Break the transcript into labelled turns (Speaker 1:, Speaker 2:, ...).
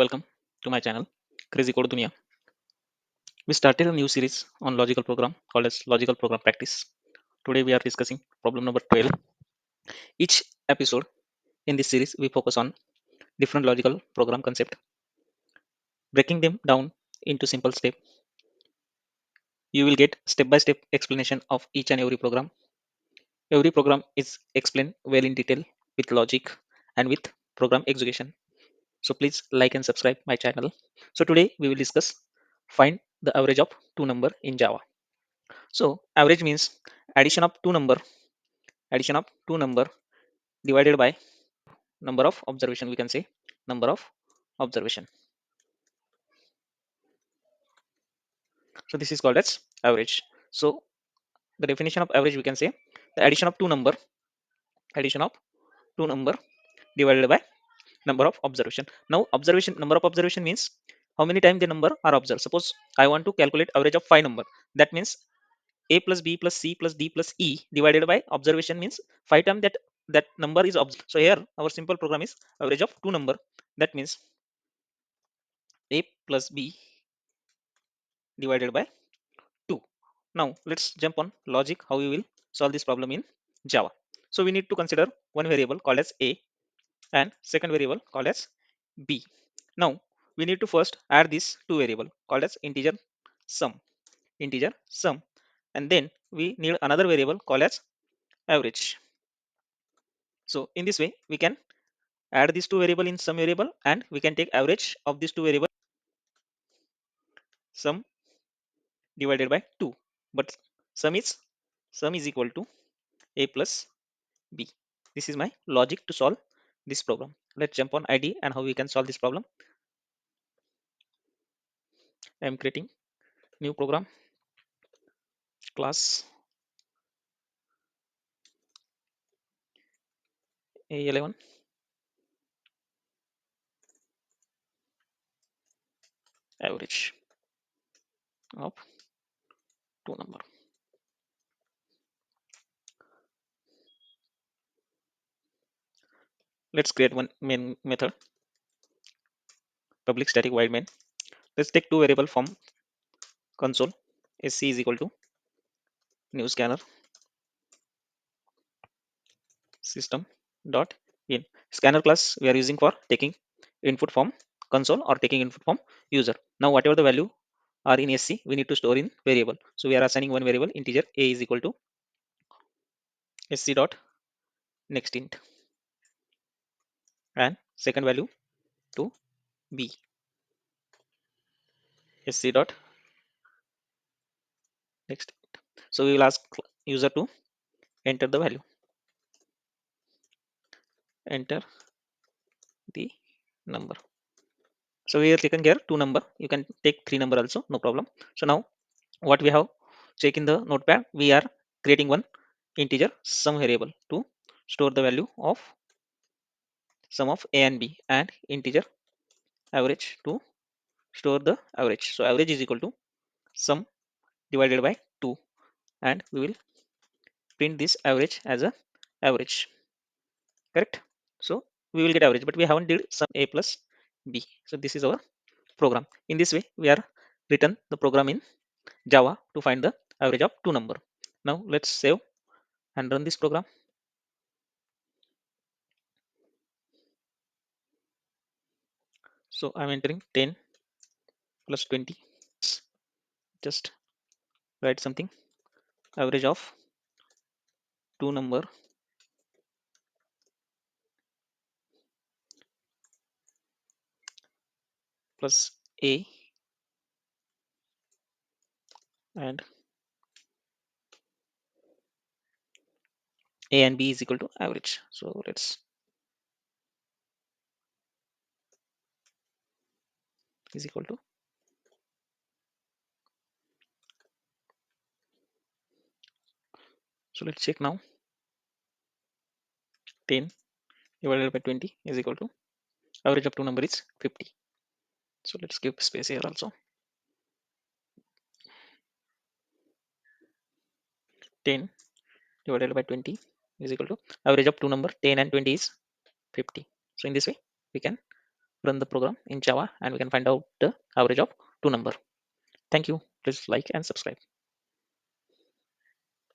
Speaker 1: Welcome to my channel, Crazy Code Dunia. We started a new series on logical program called as Logical Program Practice. Today we are discussing problem number 12. Each episode in this series we focus on different logical program concept, breaking them down into simple steps. You will get step-by-step explanation of each and every program. Every program is explained well in detail with logic and with program execution. So please like and subscribe my channel. So today we will discuss find the average of two number in Java. So average means addition of two number divided by number of observation. We can say number of observation. So this is called as average. So the definition of average we can say the addition of two number divided by number of observation. Now observation number of observation means how many times the number are observed. Suppose I want to calculate average of five number. That means a plus b plus c plus d plus e divided by observation means five times that number is observed. So here our simple program is average of two number. That means a plus b divided by 2. Now let's jump on logic how we will solve this problem in Java. So we need to consider one variable called as a and second variable called as b. Now we need to first add these two variable called as integer sum, and then we need another variable called as average. So in this way we can add these two variable in sum variable and we can take average of these two variable sum divided by 2, but sum is sum is equal to a plus b. This is my logic to solve this problem. Let's jump on id and how we can solve this problem. I am creating new program class a11 average of two number. Let's create one main method, public static void main. Let's take two variable from console. Sc is equal to new scanner system dot in. Scanner class we are using for taking input from console or taking input from user. Now whatever the value are in sc we need to store in variable. So we are assigning one variable integer a is equal to sc dot next int and second value to b sc dot next int. So we will ask user to enter the value, enter the number. So we are taken here two number, you can take three number also, no problem. So now what we have check in the notepad, we are creating one integer sum variable to store the value of sum of a and b, and integer average to store the average. So average is equal to sum divided by 2, and we will print this average as a average, correct? So we will get average, but we haven't did sum a plus b. So this is our program. In this way we are written the program in Java to find the average of two number. Now let's save and run this program. So I'm entering 10 plus 20. Just write something, average of two number plus a and a and b is equal to average. So let's is equal to, so let's check now. 10 divided by 20 is equal to average of two number is 50. So let's give space here also. 10 divided by 20 is equal to average of two number 10 and 20 is 50. So in this way we can run the program in Java and we can find out the average of two number. Thank you. Please like and subscribe.